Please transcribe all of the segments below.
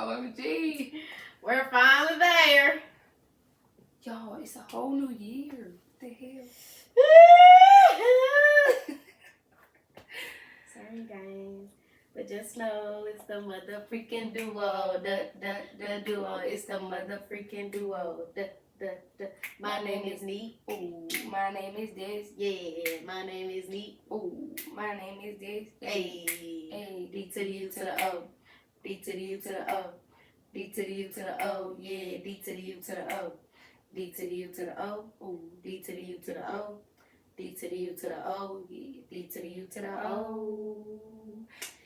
OMG. We're finally there. Y'all, it's a whole new year. What the hell? Sorry, guys. But just know it's the mother freaking duo. The duo. It's the mother freaking duo. My name is Neat. Ooh, my name is this. Yeah, my name is Neat. Ooh, my name is this. Hey, Hey, D to the U to the O. D to the U to the O. D to the U to the O. Yeah, D to the U to the O. D to the U to the O. Ooh, D to the U to the O. D to the U to the O. Yeah, D to the U to the O.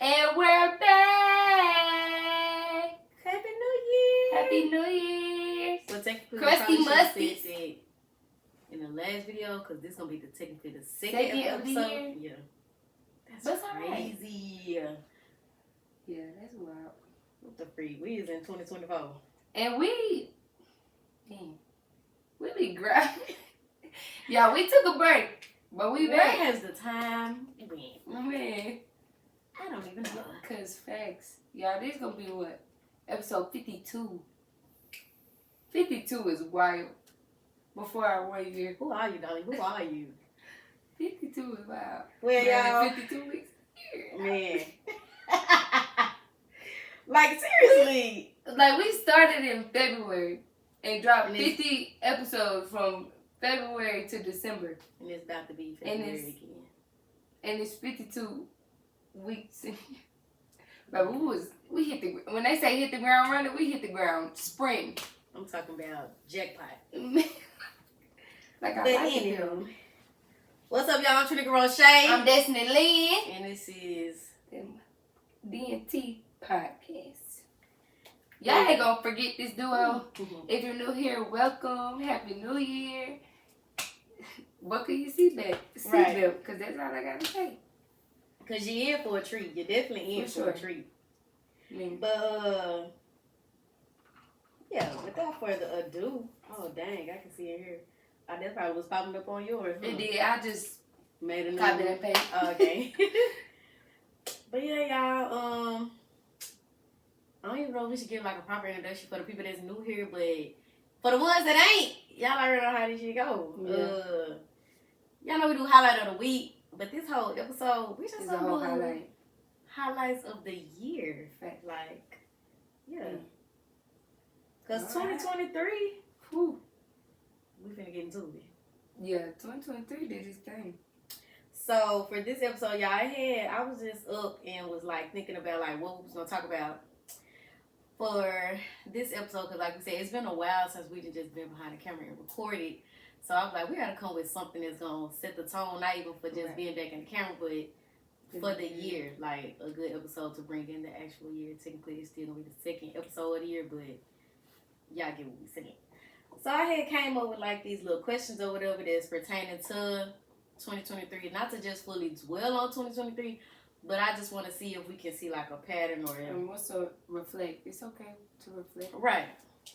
And we're back. Happy New Year. Happy New Year. So technically, Crusty we probably should've Musties. said that in the last video, because this is going to be technically the Second second of the episode. year? Yeah. That's That's all right. crazy. Yeah, that's wild. What the freak? We is in 2024. And we be grinding. Yeah, we took a break, but we Where back. has the time went? Man, I don't even know. cause facts. Y'all, this gonna be what? Episode 52. 52 is wild. Before our 1 year. Who are you, darling? Who are you? 52 is wild. Well, Man, y'all. 52 weeks. Yeah. Man. Like, seriously. Like, we started in February and dropped And it's- 50 episodes from February to December. And it's about to be And February it's- again. And it's 52 weeks. But we hit the, when they say hit the ground running, we hit the ground spring. I'm talking about jackpot. Like I But like it. anywho, what's up, y'all? I'm Trinity Roche. I'm Destiny Lynn. And this is... DNT Podcast. Y'all ain't gonna forget this duo. If you're new here, welcome. Happy New Year. Buckle your seatbelt. Right. Because that's all I gotta say. Because you're in for a treat. You're definitely in For for a sure. treat. Man. But, yeah, without further ado. Oh, dang, I can see it here. That probably was popping up on yours. Huh? It did. I just Made a new copied one. and pasted. Okay. But yeah, y'all, I don't even know if we should give like a proper introduction for the people that's new here, but for the ones that ain't, y'all already know how this shit go. Yeah. Y'all know we do highlight of the week, but this whole episode, we just It's a gonna whole do highlight. highlights of the year. Fact. Like, yeah. Mm. Because Alright. 2023, Whew. we finna get into it. Yeah, 2023 did his thing. So for this episode, y'all, I was just up and was like thinking about like what we was gonna talk about for this episode, because like we said, it's been a while since we just been behind the camera and recorded. So I was like, we gotta come with something that's gonna set the tone, not even for just Right. being back in the camera, but for the year, like a good episode to bring in the actual year. Technically, it's still gonna be the second episode of the year, but y'all get what we saying. So I had came up with like these little questions or whatever that's pertaining to 2023, not to just fully dwell on 2023, but I just want to see if we can see like a pattern or And what's to reflect? It's okay to reflect. right,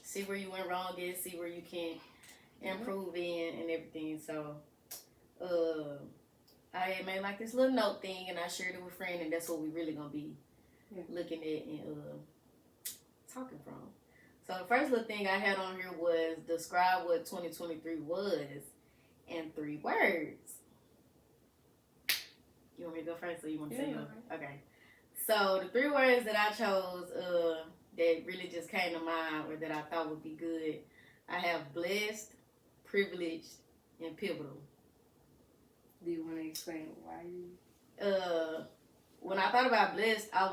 see where you went wrong at, see where you can improve in and everything. So I had made like this little note thing and I shared it with a friend, and that's what we really gonna be looking at and talking from. So the first little thing I had on here was describe what 2023 was in 3 words. You want me to go first, or you want to say yours? Okay. So the 3 words that I chose that really just came to mind or that I thought would be good, I have blessed, privileged, and pivotal. Do you want to explain why you? When I thought about blessed, I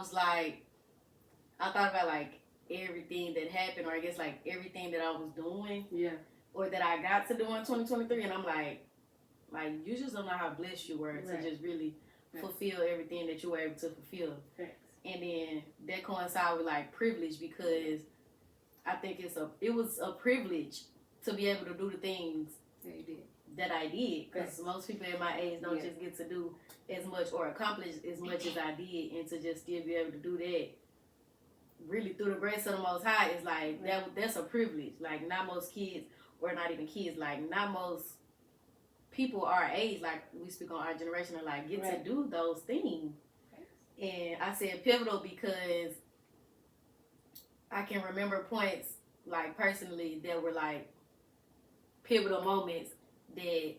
thought about like everything that happened, or I guess like everything that I was doing, or that I got to do in 2023, and I'm like you just don't know how blessed you were to just really fulfill everything that you were able to fulfill. And then that coincides with like privilege, because I think it was a privilege to be able to do the things that I did, because most people at my age don't just get to do as much or accomplish as much as I did, and to just still be able to do that really through the grace of the Most High is like that's a privilege. Like not most kids, or not even kids, like not most people our age, like we speak on our generation, and like get to do those things. And I said pivotal because I can remember points, like, personally, that were, like, pivotal moments that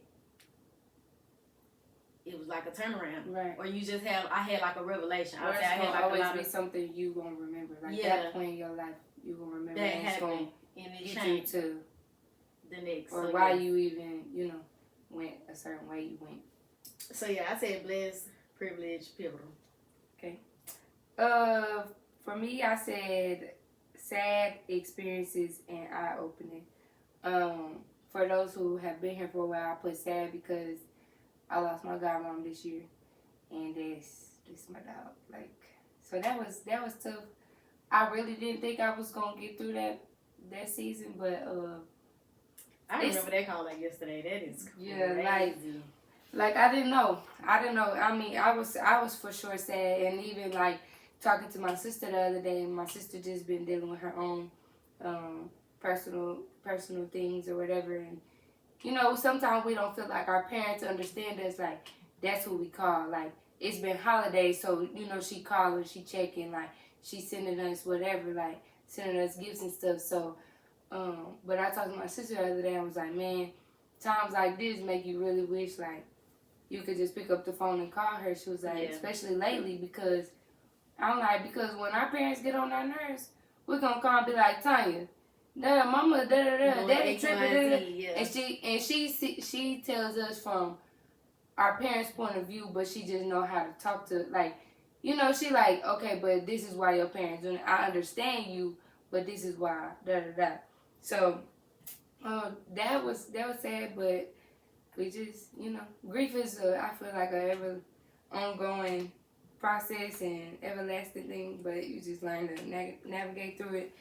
it was like a turnaround. Right. Or you just I had, like, a revelation. Or it's I had, always be something you gonna remember. Like, that point in your life, you gonna remember. That happened. And it changed to the next. Or why you even, went a certain way you went. So, yeah, I said blessed, privileged, pivotal. Okay. For me, I said sad experiences and eye-opening. For those who have been here for a while, I put sad because I lost my godmom this year, and this my dog. Like, so that was tough. I really didn't think I was gonna get through that season, but I remember that call like yesterday. That is crazy. Yeah, like I didn't know. I mean, I was for sure sad, and even like talking to my sister the other day. My sister just been dealing with her own personal things or whatever, and sometimes we don't feel like our parents understand us. Like, that's who we call. Like, it's been holidays, so she calling, she checking, like she sending us whatever, like sending us gifts and stuff. So, but I talked to my sister the other day. I was like, man, times like this make you really wish like you could just pick up the phone and call her. She was like, especially lately, because I'm like, because when our parents get on our nerves, we're gonna call and be like, Tanya, mama, daddy tripping, and she tells us from our parents' point of view, but she just know how to talk to, like, she like, okay, but this is why your parents doing it. I understand you, but this is why, So, that was sad, but we just, grief is I feel like a ever ongoing process and everlasting thing, but you just learn to navigate through it.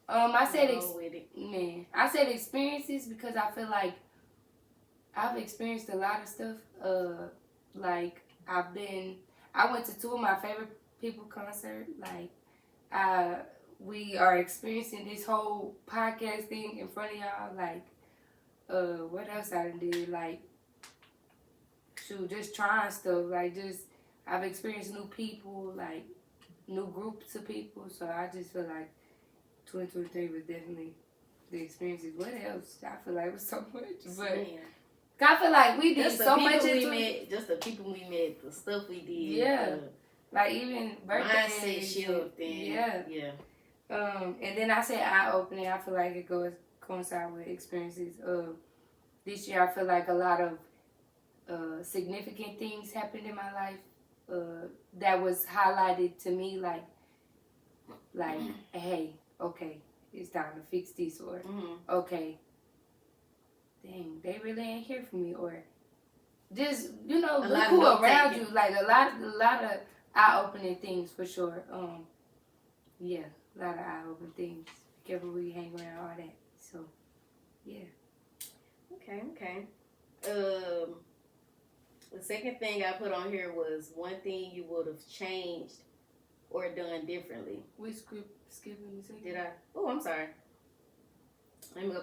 I said experiences because I feel like I've experienced a lot of stuff. Like I went to 2 of my favorite people concert. Like, we are experiencing this whole podcast thing in front of y'all. Like, what else I did? Like, just trying stuff. Like, I've experienced new people, like new groups of people. So I just feel like 2023 was definitely the experiences. What else? I feel like it was so much, but I feel like we did so much into it. Just the people we met, the stuff we did. Yeah, like even birthdays. Mindset shift. Yeah. And then I said eye opening. I feel like it coincide with experiences. This year I feel like a lot of significant things happened in my life. That was highlighted to me. Like, hey, okay, it's time to fix this, or okay, dang, they really ain't here for me, or just look who around you. Like a lot of eye-opening things for sure. Yeah, a lot of eye-opening things. Be careful who you hang around, all that. So, yeah. Okay. The second thing I put on here was one thing you would have changed or done differently. We skipping a second. Did I? Oh, I'm sorry. Let me go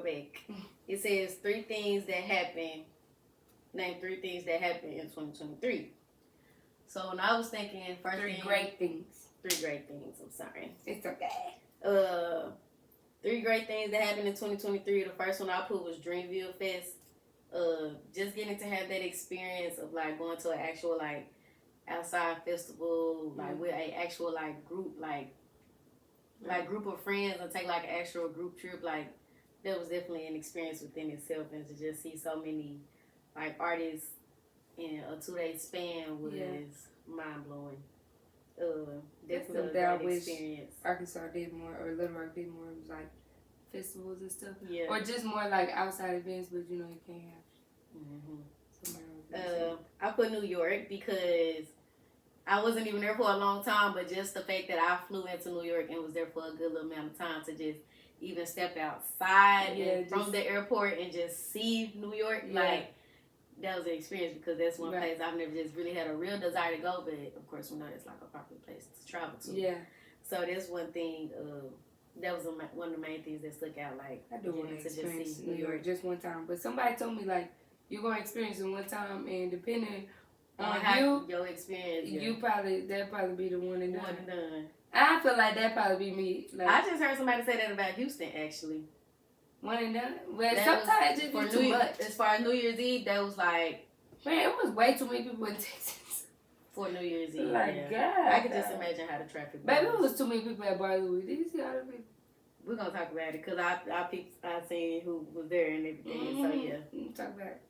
back. It says 3 things that happened. Name 3 things that happened in 2023. So when I was thinking first 3 great things. 3 great things. I'm sorry. It's okay. 3 great things that happened in 2023. The first one I put was Dreamville Fest. Just getting to have that experience of like going to an actual like outside festival, like with an actual like group, like group of friends, and take like an actual group trip. Like, that was definitely an experience within itself, and to just see so many like artists in a 2-day span was mind blowing. Definitely a great experience. Arkansas did more, or Little Rock did more. It was like festivals and stuff, or just more like outside events. But you can't have. I put New York because I wasn't even there for a long time, but just the fact that I flew into New York and was there for a good little amount of time to just even step outside from the airport and just see New York, like, that was an experience, because that's one place I've never just really had a real desire to go, but of course we know it's like a popular place to travel to. Yeah. So that's one thing. That was one of the main things that stuck out. Like, I do want to experience New York just one time, but somebody told me like you're gonna experience it one time, and depending Your experience. Yeah. That'd probably be the one and done. One and done. I feel like that'd probably be me. Like, I just heard somebody say that about Houston, actually. One and done? Well, sometimes it just be too much. As far as New Year's Eve, that was like... Man, it was way too many people in Texas. For New Year's Eve, like, yeah. God. I could just imagine how the traffic was. Baby, it was too many people at Bar Louis. Did you see all the people? We're going to talk about it, because I seen who was there and everything, so yeah. We'll talk about it.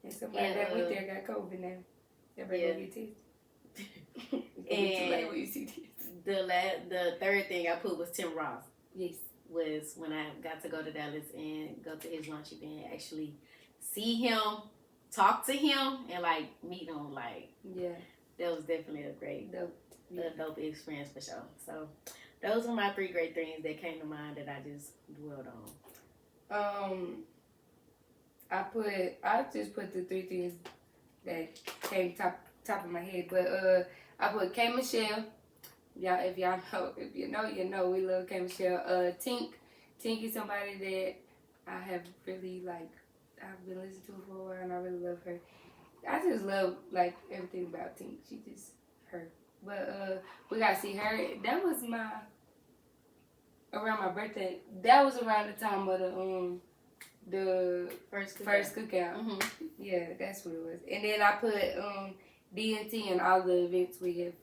And somebody that went there got COVID now. Everybody go get tested. It's too late when you see this. The third thing I put was Tim Ross. Yes. Was when I got to go to Dallas and go to his lunch event, actually see him, talk to him, and like meet him. Like, yeah, that was definitely a great, dope experience for sure. So, those were my 3 great things that came to mind that I just dwelled on. I just put the 3 things that came top of my head, but I put K Michelle. Y'all, if you know, we love K Michelle. Tink is somebody that I have really I've been listening to for a while, and I really love her. I just love everything about Tink. She just her. But we gotta see her. That was around my birthday. That was around the time of the first cookout. Mm-hmm. Yeah, that's what it was. And then I put DNT and all the events we have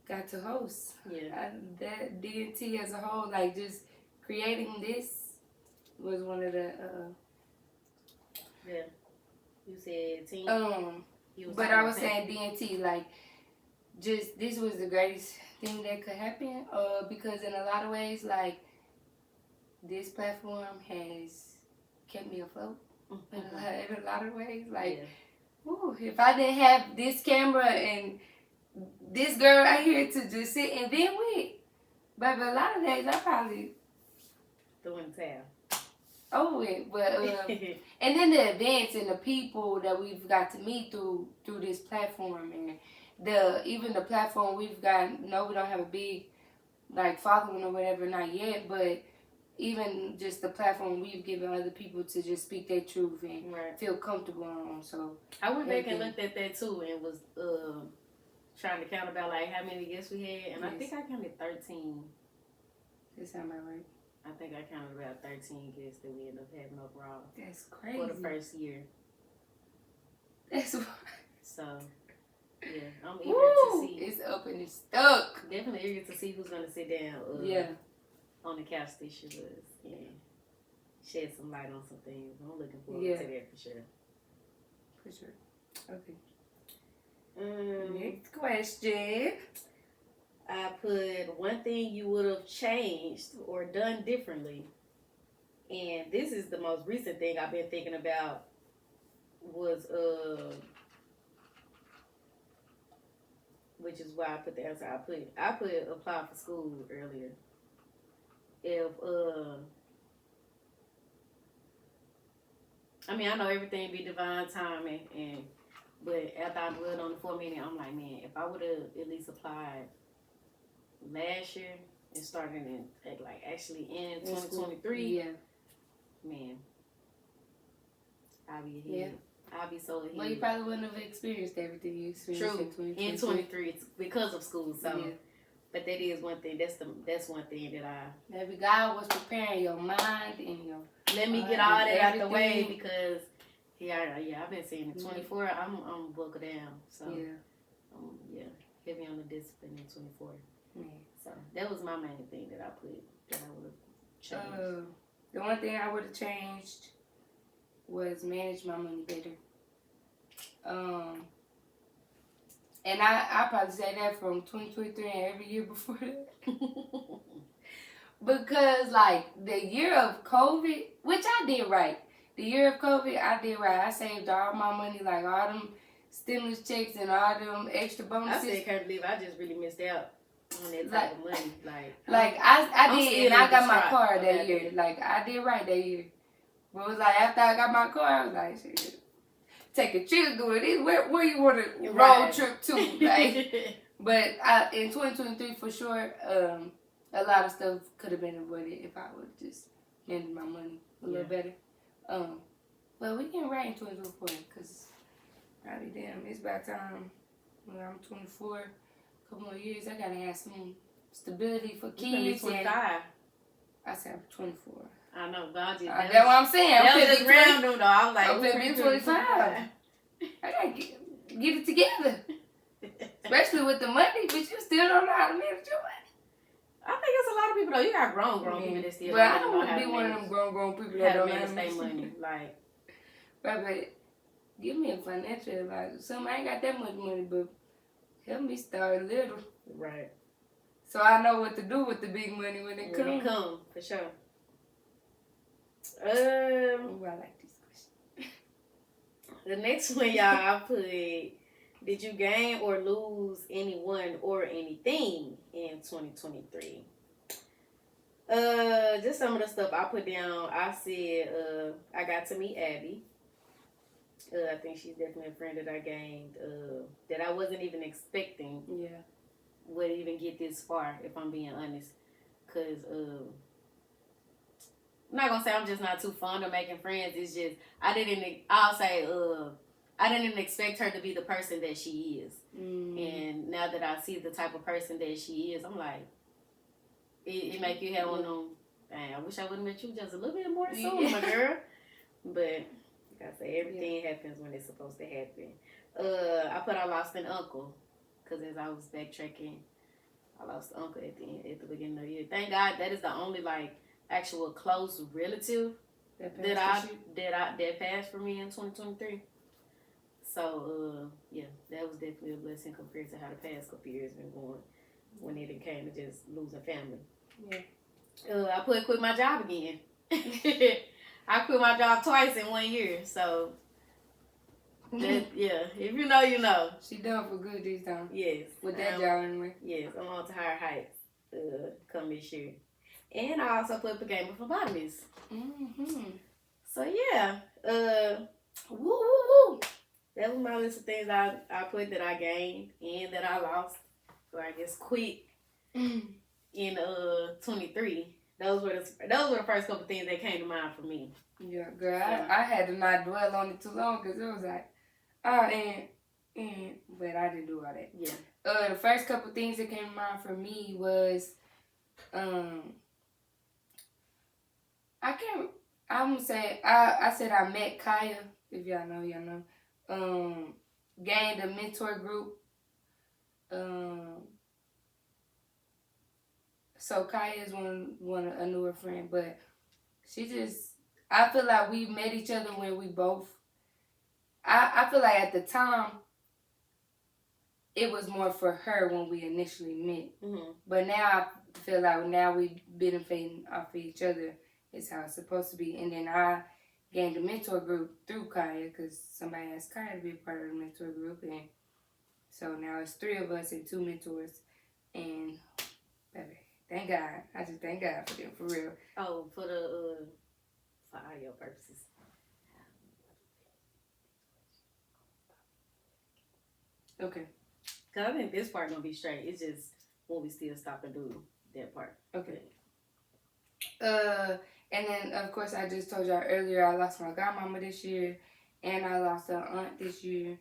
got to host. Yeah. That DNT as a whole, just creating this was one of the yeah. You said team. But I was saying DNT, just this was the greatest thing that could happen. Because in a lot of ways, this platform has kept me afloat. In a lot of ways, ooh, if I didn't have this camera and this girl right here to just sit and vent with, baby, a lot of days I probably doing tail. Over it, but and then the events and the people that we've got to meet through this platform, and even the platform we've got. No, we don't have a big following or whatever, not yet, but even just the platform we've given other people to just speak their truth and feel comfortable on. So I went back and looked at that too, and was trying to count about how many guests we had, and I think I counted 13. That sound about right. I think I counted about 13 guests that we ended up having overall. That's crazy. For the first year. That's right. So, yeah, I'm eager to see. It's up and it's stuck. Definitely eager to see who's going to sit down on the couch this year and shed some light on some things. I'm looking forward to that for sure. For sure. Okay. Next question. I put one thing you would have changed or done differently. And this is the most recent thing I've been thinking about was, which is why I put the answer I put apply for school earlier. If, I know everything be divine timing, but after I dwelled on the 4 minute, I'm like, man, if I would have at least applied last year and started actually in 2023, man, I'll be ahead. Yeah. I'll be so ahead. Well, you probably wouldn't have experienced everything you experienced in 23 because of school. So, but that is one thing. That's one thing that maybe God was preparing your mind and your. Let me get all that out the way because I've been saying in 24 I'm buckled down. So heavy on the discipline in 24. So that was my main thing that I put that I would have changed. The one thing I would have changed was manage my money better. And I probably say that from 2023 and every year before that. Because the year of COVID, which I did right. The year of COVID, I did right. I saved all my money, all them stimulus checks and all them extra bonuses. I can't believe I just really missed out on that type of money. I did, and I got my car that year. I did right that year. But it was after I got my car, I was like, shit, take a trip doing this. Where you want to road trip to? But in 2023, for sure, a lot of stuff could have been avoided if I would have just managed my money a little better. But we can write in 2024 because I'll be damn. It's about time when I'm 24, a couple more years, I gotta have some stability for kids. You be 25. I said I'm 24. I know, God just. That's what I'm saying. That was just random though. I was like, I'm gonna be 25. I gotta get it together. Especially with the money, but you still don't know how to manage your money. I think it's a lot of people though. You got grown people that still. But I don't want to be one of them grown people that don't manage their money. Like, but give me a financial advisor. I ain't got that much money, but help me start little. Right. So I know what to do with the big money when it comes. For sure. Oh, I like this question. The next one, y'all, I put, did you gain or lose anyone or anything in 2023? Just some of the stuff I put down. I said, I got to meet Abby. I think she's definitely a friend that I gained, that I wasn't even expecting. Yeah. Would even get this far, if I'm being honest. Because, I'm not going to say I'm just not too fond of making friends. It's just, I didn't even expect her to be the person that she is. And now that I see the type of person that she is, I'm like, it make you have one of them, dang, I wish I would have met you just a little bit more soon, my girl. But, like I say, everything happens when it's supposed to happen. I lost an uncle. Because as I was backtracking, I lost an uncle at the beginning of the year. Thank God that is the only, like, actual close relative that passed for me in 2023. So, yeah, that was definitely a blessing compared to how the past couple years been going when it came to just losing family. Yeah. I quit my job again. I quit my job twice in 1 year. So, yeah, if you know, you know. She done for good this time. Yes. With that job anyway. Yes, I'm on to higher heights come this year. And I also put game of phlebotomist. So, yeah. Woo. That was my list of things I put that I gained and that I lost. Or I guess quit in 23. Those were the first couple things that came to mind for me. Yeah, girl, I had to not dwell on it too long because it was like, but I didn't do all that. Yeah. The first couple things that came to mind for me was, I'm gonna say, I said I met Kaya, if y'all know, y'all know. Gained a mentor group. So Kaya is a newer friend, but I feel like we met each other when we both, I feel like at the time, it was more for her when we initially met. Mm-hmm. But now I feel like now we benefiting off of each other is how it's supposed to be. And then I gained a mentor group through Kaya because somebody asked Kaya to be a part of the mentor group. And so now it's 3 of us and 2 mentors. And, baby, thank God. I just thank God for them, for real. Oh, for audio purposes. Okay. Because I think this part going to be straight. It's just when we still stop and do that part. Okay. And then, of course, I just told y'all earlier, I lost my godmama this year, and I lost an aunt this year.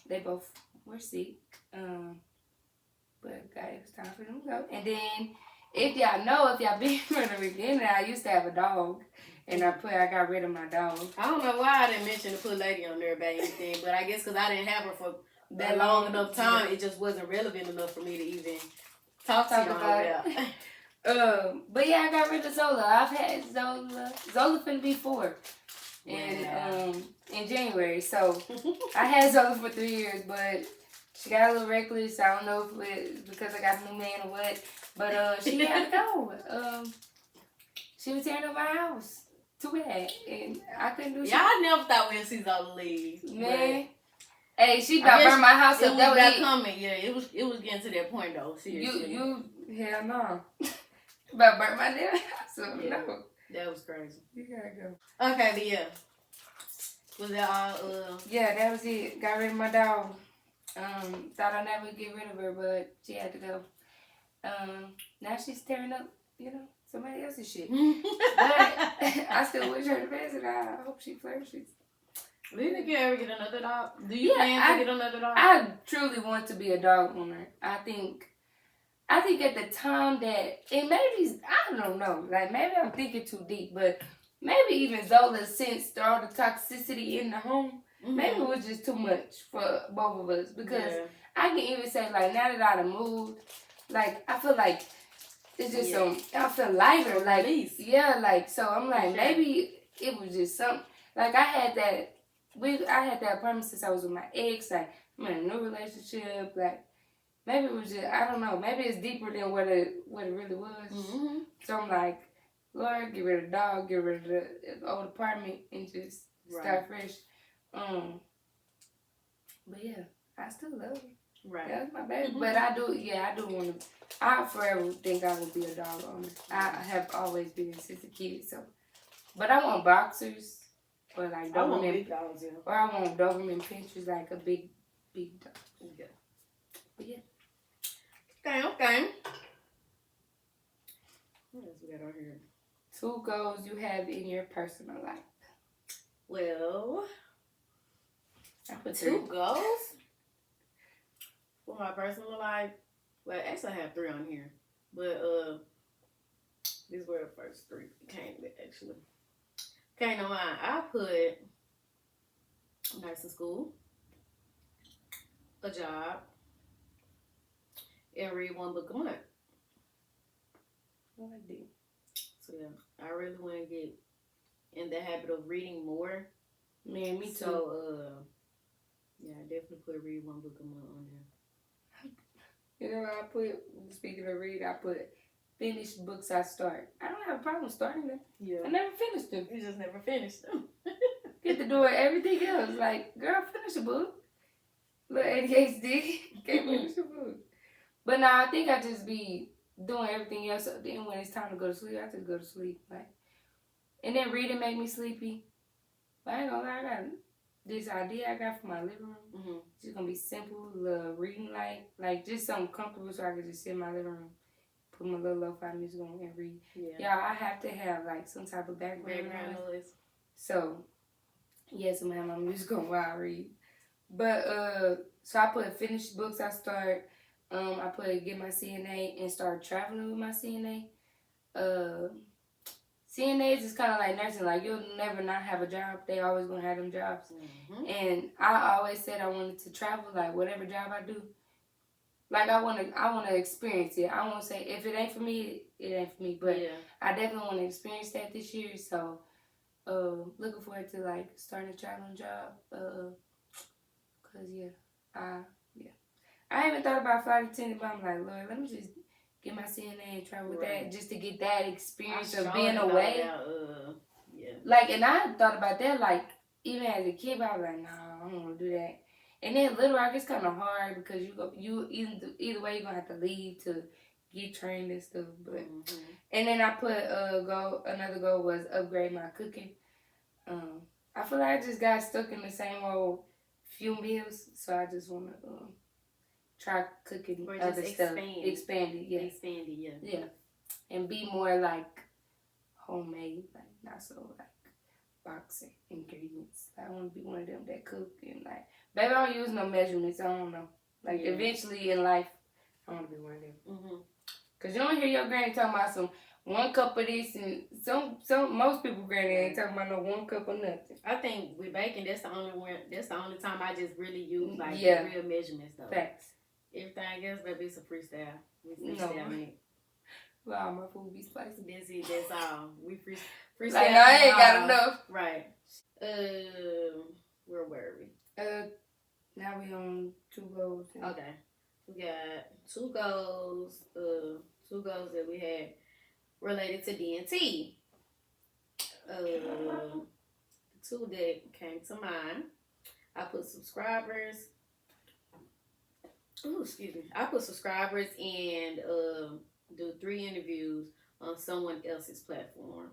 They both were sick, but God, it was time for them to go. And then, if y'all been from the beginning, I used to have a dog, and I got rid of my dog. I don't know why I didn't mention to put lady on there about anything, but I guess because I didn't have her for that long enough time, it just wasn't relevant enough for me to even talk about it. But yeah, I got rid of Zola. I've had Zola. Zola finna be 4 in January. So I had Zola for 3 years, but she got a little reckless. I don't know if it's because I got a new man or what. But she had to go. She was tearing up my house. Too bad. And I couldn't do shit. Y'all never thought we'd see Zola leave. Man. Hey, she about burned my house up. That was coming. Yeah, it was getting to that point though. Seriously. Hell no. About burn my damn house up. Yeah, no. That was crazy. You gotta go. Okay, but yeah. Was that all? Yeah, that was it. Got rid of my dog. Thought I'd never get rid of her, but she had to go. Now she's tearing up, somebody else's shit. But I still wish her the best, and I hope she flourishes. Do you think you ever get another dog? Do you plan to get another dog? I truly want to be a dog owner. I think at the time that, and maybe, I don't know, like maybe I'm thinking too deep, but maybe even Zola sensed all the toxicity in the home. Maybe it was just too much for both of us, because I can even say, like, now that I done moved, like, I feel like it's just I feel lighter, like, like, so I'm like, maybe it was just something, like, I had that apartment since I was with my ex, like, I'm in a new relationship, like, maybe it was just, I don't know, maybe it's deeper than what it really was. So I'm like, Lord, get rid of the dog, get rid of the old apartment, and just start fresh. But yeah, I still love it. Right. That's my baby. But I do want to, I forever think I would be a dog owner. I have always been since a kid, so. But I want boxers, or like Doberman. I want big dogs, yeah. Or I want Doberman pinchers, like a big dog. Yeah. But yeah. Okay. What else we got on here? 2 goals you have in your personal life. Well, I put 2 goals for my personal life. Well, actually, I have 3 on here, but these were the first 3 came with, actually. Okay, no lie. I put nursing school, a job, and read 1 book a month. I like that. So yeah, I really want to get in the habit of reading more. Man, me too. So yeah, I definitely put read 1 book a month on there. You know what I put? Speaking of read, I put finish books I start. I don't have a problem starting them. Yeah. I never finished them. You just never finished them. Get to doing everything else. Like, girl, finish a book. Little ADHD. Can't finish a book. But no, I think I just be doing everything else. So then when it's time to go to sleep, I just go to sleep. Like, and then reading make me sleepy. But I ain't gonna lie, I got this idea I got for my living room. It's just gonna be simple, little reading light. Like, just something comfortable so I can just sit in my living room, put my little lo-fi music on and read. Yeah, I have to have, like, some type of background noise. So, yes, I'm gonna have my music on while I read. But, so I put finish books I start. I put get my CNA and start traveling with my CNA. CNAs is kind of like nursing. Like, you'll never not have a job. They always gonna have them jobs. And I always said I wanted to travel, like, whatever job I do. Like, I wanna experience it. I won't say, if it ain't for me, it ain't for me. But I definitely want to experience that this year. So, looking forward to, like, starting a traveling job. Cause I haven't thought about flight attendant, but I'm like, Lord, let me just get my CNA and travel with that, just to get that experience of being away. Like, and I thought about that, like, even as a kid, I was like, nah, I don't want to do that. And then Little Rock, it's kind of hard because you either way, you're going to have to leave to get trained and stuff. But and then I put another goal was upgrade my cooking. I feel like I just got stuck in the same old few meals, so I just want to try cooking other stuff. Expand it, yeah. And be more like homemade, like not so like boxing ingredients. I want to be one of them that cook and like, baby, I don't use no measurements. I don't know. Like eventually in life, I want to be one of them. Cause you don't hear your granny talking about some 1 cup of this, and most people granny ain't talking about no 1 cup of nothing. I think with baking, that's the only time I just really use like real measurements though. Facts. Everything else, baby, it's a freestyle. We freestyle it. Well, my food be spicy. That's it. That's all. We freestyle. Like, no, I ain't got enough. Right. Where were we? Now we on 2 goals. Okay. We got 2 goals. 2 goals that we had related to DNT. The 2 that came to mind. I put subscribers. Oh, excuse me. I put subscribers and do 3 interviews on someone else's platform.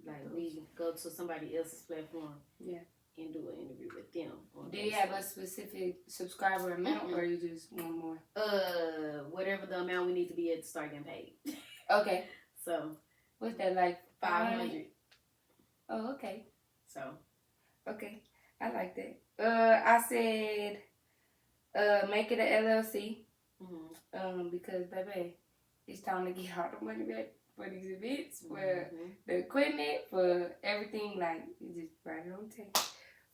Like, we go to somebody else's platform. Yeah. And do an interview with them. Do you have a specific subscriber amount, or you just want more? Whatever the amount we need to be at to start getting paid. Okay. So. What's that, like 500? Oh, okay. So. Okay. I like that. I said, make it an LLC. Because baby, it's time to get all the money back for these events, for the equipment, for everything. Like, you just write it on tape.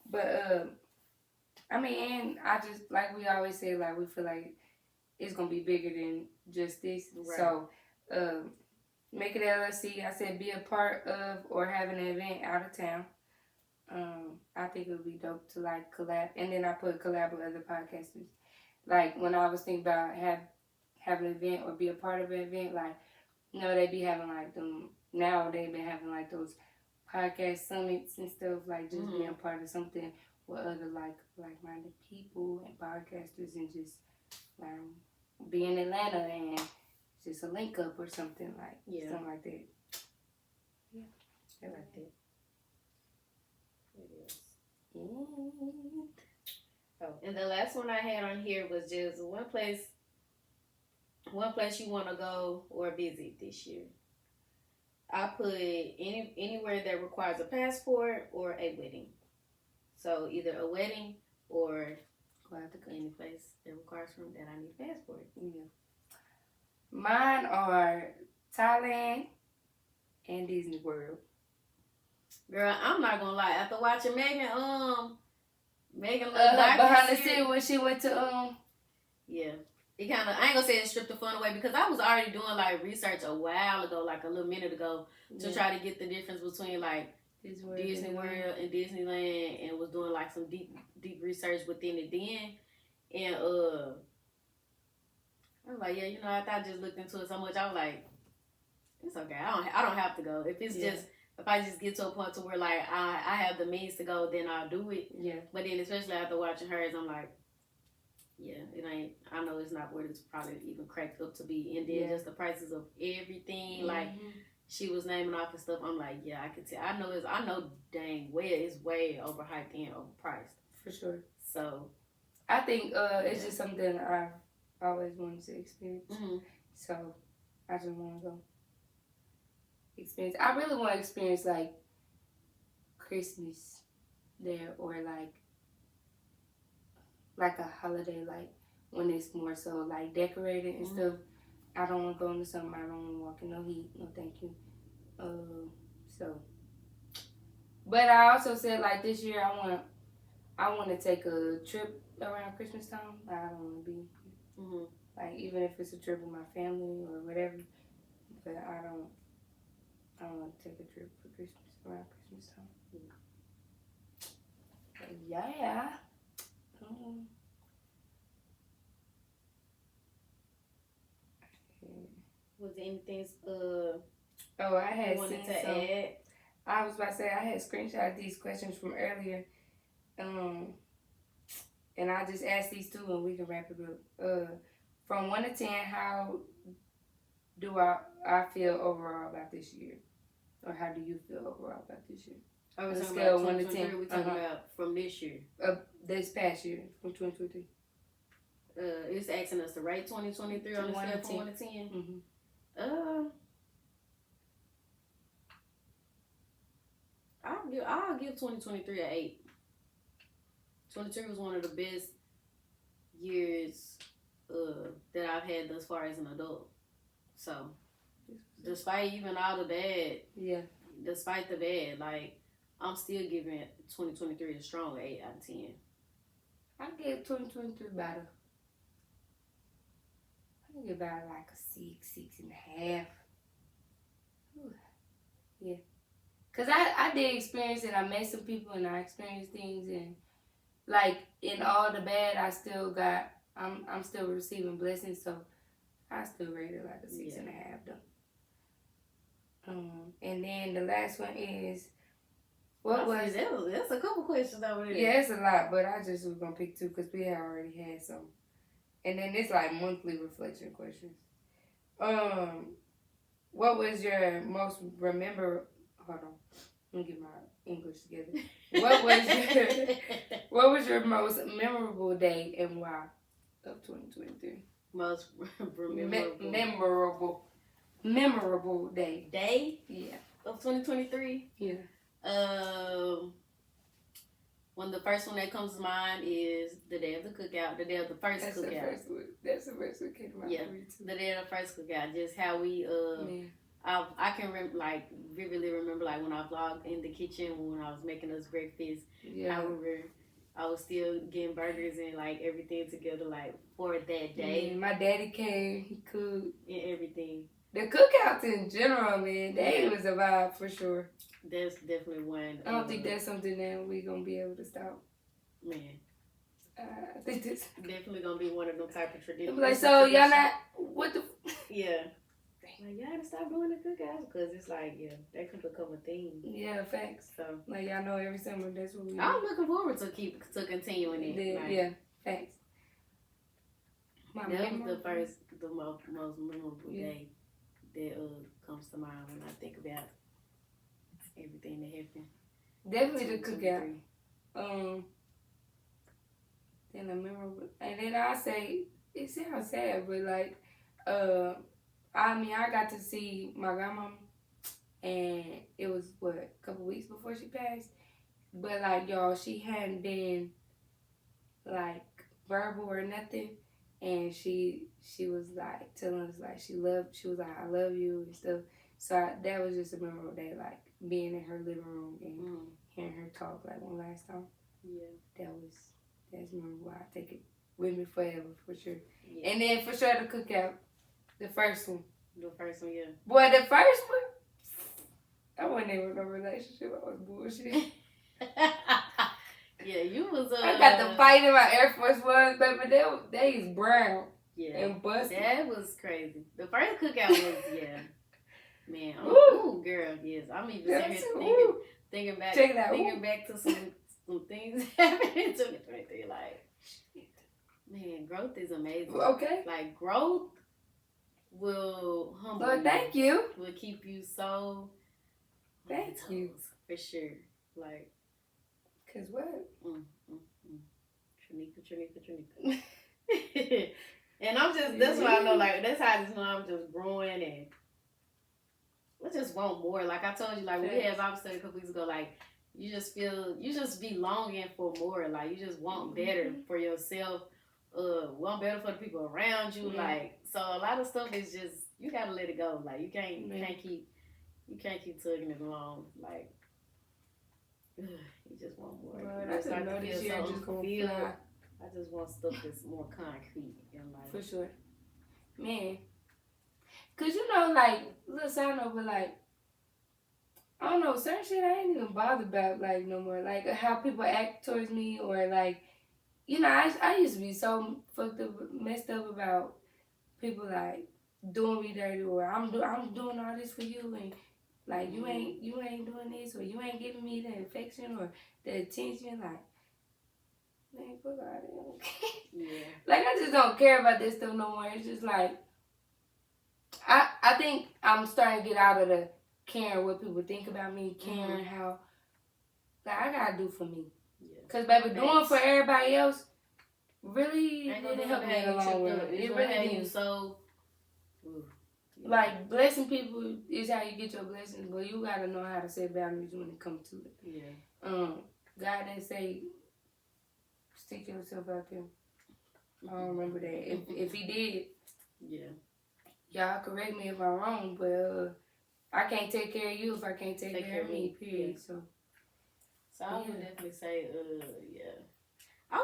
But I mean, and I just, like we always say, like, we feel like it's gonna be bigger than just this. Right. So, make it LLC. I said be a part of or have an event out of town. I think it would be dope to like collab, and then I put collab with other podcasters. Like when I was thinking about have an event or be a part of an event, like they be having like them now. They've been having like those podcast summits and stuff, like just being a part of something with other like-minded people and podcasters, and just be in Atlanta and just a link up or something something like that. Yeah, I like that. It is. Oh, and the last one I had on here was just one place you want to go or visit this year. I put anywhere that requires a passport or a wedding. So either a wedding or any place that requires from that I need a passport. Yeah. Mine are Thailand and Disney World. Girl, I'm not gonna lie. After watching Megan behind the scene when she went to yeah, it kind of, I ain't gonna say it stripped the fun away, because I was already doing like research a while ago, like a little minute ago, to try to get the difference between like Disney World and Disneyland, and was doing like some deep research within it then, and I was like, yeah, after I just looked into it so much, I was like, it's okay. I don't have to go. If it's just, if I just get to a point to where like I have the means to go, then I'll do it. Yeah. But then especially after watching hers, I'm like, yeah, it ain't. I know it's not what it's probably even cracked up to be. And then just the prices of everything, like she was naming off and stuff. I'm like, yeah, I can tell. I know dang well it's way overhyped and overpriced. For sure. So I think it's just something I've always wanted to experience. So I just want to go experience. I really want to experience like Christmas there, or like a holiday, like when it's more so like decorated and stuff. I don't want to go into something. I don't want to walk in no heat. No, thank you. But I also said like this year I want to take a trip around Christmas time. I don't want to be like, even if it's a trip with my family or whatever. But I don't want to take a trip for Christmas around Christmas time. But yeah. Was there anything I had wanted to add? I was about to say I had screenshot these questions from earlier. And I just asked these two and we can wrap it up. From 1 to 10, how do I feel overall about this year? Or how do you feel overall about this year? On a scale of 1 to 10. We're talking about from this year. This past year, from 2023. It's asking us to rate 2023 on a scale from 1 to 10. I'll give 2023 an 8. 2023 was one of the best years that I've had thus far as an adult. So, despite even all the bad, despite the bad, like, I'm still giving 2023 a strong 8 out of 10. I give 2023 about like a 6.5. Yeah. Cause I did experience it. I met some people and I experienced things, and like in all the bad, I'm still receiving blessings, so I still rate it like a 6.5 though. And then the last one is that's a couple questions over there. Yeah, it's a lot, but I just was gonna pick 2 because we had already had some. And then it's like monthly reflection questions. What was your most Hold on, let me get my English together. What was your most memorable day and why of 2023? Most memorable day. Day? Yeah. Of 2023? Yeah. One of the first one that comes to mind is the day of the cookout, the day of the first cookout. That's the first one came to mind. Yeah, the day of the first cookout. Just how we I can vividly remember like when I vlogged in the kitchen when I was making us breakfast. Yeah. However, I was still getting burgers and like everything together like for that day. Yeah, my daddy came, he cooked and everything. The cookouts in general, man, that was a vibe for sure. That's definitely one. I don't think that's something that we gonna be able to stop. Man. I think this definitely gonna be one of them type of traditions. Like, so y'all not what the? Yeah. Like, y'all gotta stop doing the cookouts because it's like, yeah, that could become a thing. Yeah, facts. So, like, y'all know every summer that's what we do. I'm looking forward to continuing it. Like, yeah, facts. That was the most memorable day that comes to mind when I think about everything that happened. Definitely the cookout. Then I remember, and then I say, it sounds sad, but like, I got to see my grandma, and it was, a couple weeks before she passed. But, like, y'all, she hadn't been, like, verbal or nothing. And she was, like, telling us, like, she was like, I love you and stuff. So, that was just a memorable day, like, being in her living room and hearing her talk, like, one last time. Yeah. That's memorable. I take it with me forever, for sure. Yeah. And then, for sure, the cookout. The first one. The first one, yeah. Boy, the first one, I wasn't in no relationship. I was bullshit. Yeah, you was. I got to fight in my Air Force Ones, baby. They is brown. Yeah. And busted. That was crazy. The first cookout was, yeah. Man, ooh, girl, yes. I'm even thinking back to some things happening in 2023. Like, man, growth is amazing. Okay. Like, growth will humble you. Thank you. Will keep you so. Thank you. For sure. Like. Cause what? Tranika. And I'm just, that's why I know, like, that's how I just know I'm just growing and I just want more. Like I told you, like, when we had Bible study a couple weeks ago, like, you just be longing for more. Like, you just want better for yourself, want better for the people around you. Like, so a lot of stuff is just, you gotta let it go. Like, you can't keep tugging it along. Like, you just want more. I just know this year just gonna fly. I just want stuff that's more concrete in life. For sure. Man. Cause you know, like, little side note, but like, I don't know, certain shit I ain't even bothered about, like, no more. Like, how people act towards me, or like, you know, I used to be so fucked up, messed up about people, like, doing me dirty, or I'm doing all this for you, and like, you ain't doing this, or you ain't giving me the affection or the attention. Like, man, fuck all that. Yeah. Like, I just don't care about this stuff no more. It's just like, I think I'm starting to get out of the caring what people think about me, caring how, like, I gotta do for me. Yeah. Cause baby, doing for everybody else really didn't help me in the long run. It really didn't. So. Like, blessing people is how you get your blessings, but you gotta know how to set boundaries when it comes to it. Yeah. God didn't say stick yourself out there. I don't remember that. If he did, y'all correct me if I'm wrong, but I can't take care of you if I can't take care of me. Period. Yeah. So I would definitely say, I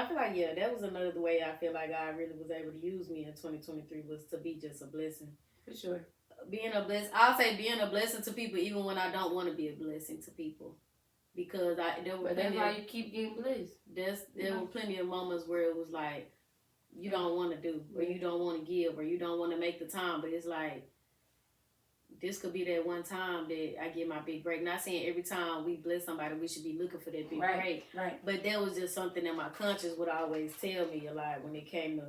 feel like, that was another way I feel like God really was able to use me in 2023 was to be just a blessing. For sure. I'll say being a blessing to people even when I don't want to be a blessing to people. Because that's why you keep getting blessed. There were plenty of moments where it was like, you don't want to do, or you don't want to give, or you don't want to make the time, but it's like, this could be that one time that I get my big break. Not saying every time we bless somebody, we should be looking for that big break. Right. But that was just something that my conscience would always tell me a lot when it came to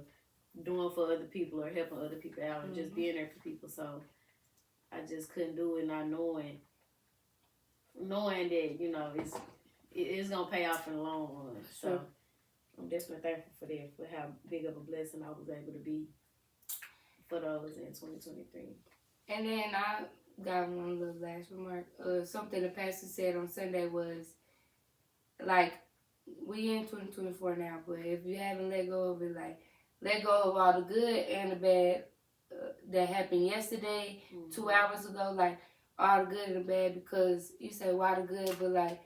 doing for other people or helping other people out and just being there for people. So I just couldn't do it, not knowing that, you know, it's going to pay off in the long run. So I'm definitely thankful for that, for how big of a blessing I was able to be for those in 2023. And then I got one little last remark. Something the pastor said on Sunday was, like, we in 2024 now, but if you haven't let go of it, like, let go of all the good and the bad that happened yesterday, 2 hours ago, like, all the good and the bad, because you say, why the good, but, like,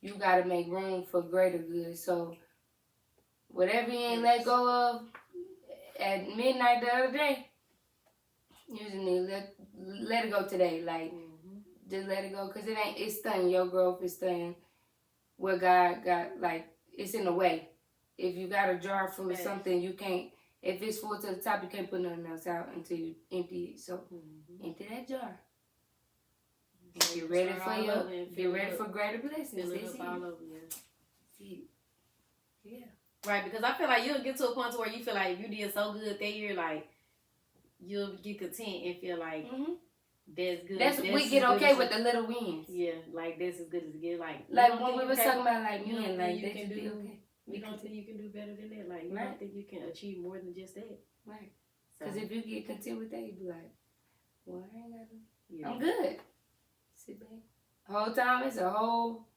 you got to make room for greater good. So, whatever you ain't let go of at midnight the other day, you just need to let it go today. Like, just let it go, because it's stunning your growth, it's stunning what God got, like, it's in the way. If you got a jar full of something, you can't, if it's full to the top, you can't put nothing else out until you empty it. So, empty that jar. Get ready for greater blessings. Yeah. Right, because I feel like you'll get to a point where you feel like you did so good that year, like, you'll get content and feel like that's good. We get okay with the little wins. Yeah, like that's as good as it gets. Like when we were talking about like men, like you that can should do. be okay. You don't think you can do better than that? Like you don't think you can achieve more than just that? Right. Because if you get content with that, you be like, well, I ain't got to. I'm good. Sit back. Whole time it's a whole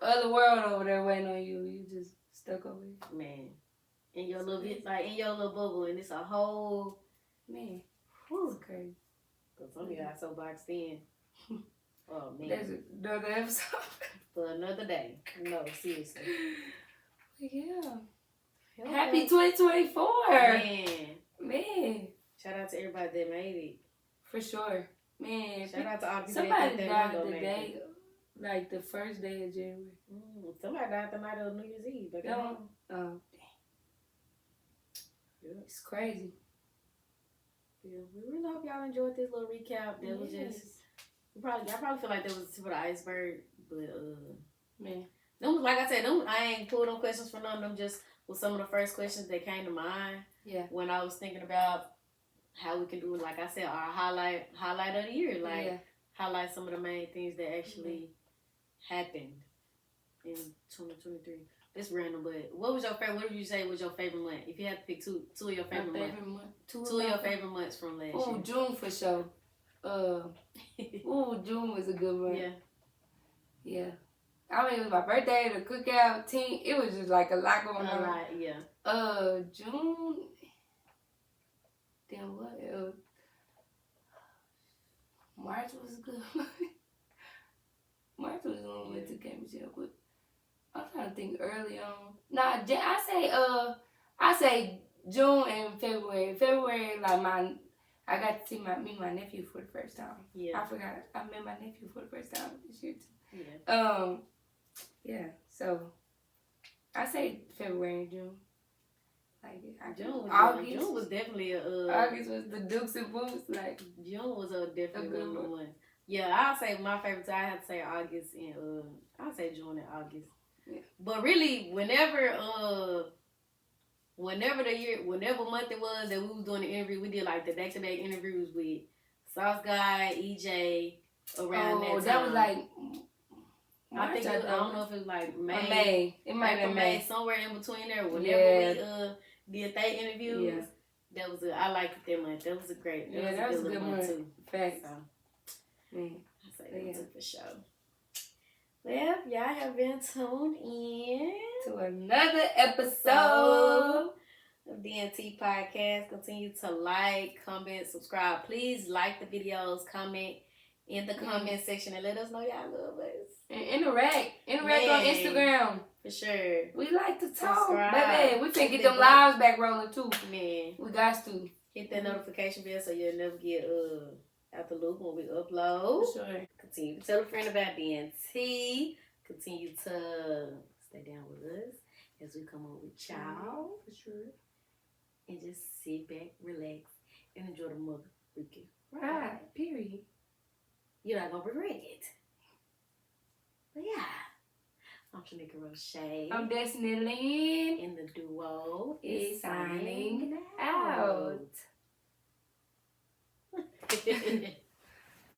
other world over there waiting on you. You just stuck over here. Man, in your little bit, like in your little bubble, and it's a whole man. Whew. It's crazy. Cause some of y'all so boxed in. Oh man. That's another episode. For another day. No, seriously. Yeah. Happy 2024. Man. Shout out to everybody that made it. For sure. Man. Shout out to all people somebody that died the day, like the first day of January. Somebody died the night of New Year's Eve. Oh, dang. Yeah. It's crazy. Yeah, we really hope y'all enjoyed this little recap. That was just y'all probably feel like that was for the iceberg, but man, them, like I said, I ain't pulled them questions for none of them. Just was some of the first questions that came to mind. Yeah, when I was thinking about how we can do, like I said, our highlight of the year, like highlight some of the main things that actually happened in 2023. It's random, but what was your favorite? What would you say was your favorite month? If you had to pick two of your favorite months. Two of your favorite months from last year. Oh, June for sure. June was a good month. Yeah. I mean, it was my birthday, the cookout, team. It was just like a lot going on. A lot, June. Then what else? March was a good month. March was the one we went to Camp Michelle, but I'm trying to think early on. Nah, I say June and February. February, like I got to see meet my nephew for the first time. Yeah. I forgot. I met my nephew for the first time this year too. Yeah. Yeah. So I say February and June. Like June was definitely August was the Dukes and Boots. Like June was definitely one of the ones. Yeah, I'll say my favorite time. I have to say August and I'll say June and August. Yeah. But really, whenever month it was that we was doing the interview, we did like the back-to-back interviews with Sauce Guy, EJ around that time. That was like I don't know if it was like May. It might have been May. Somewhere in between there. Whenever we did that interviews, that was I liked that month. That was a great. That was a good month too. Facts. So, I say that for sure. Well, y'all have been tuned in to another episode of DNT Podcast. Continue to like, comment, subscribe. Please like the videos, comment in the comment section, and let us know y'all love us. And interact on Instagram. For sure. We like to talk. Baby, we can get them lives back rolling too. Man. We got to. Hit that notification bell so you'll never get out the loop when we upload. For sure. Continue to tell a friend about DNT. Continue to stay down with us as we come on with y'all. For sure. And just sit back, relax, and enjoy the mother weekend. Right. Period. You're not going to regret it. But yeah. I'm Shanika Roche. I'm Destiny Lynn. And the duo is signing out.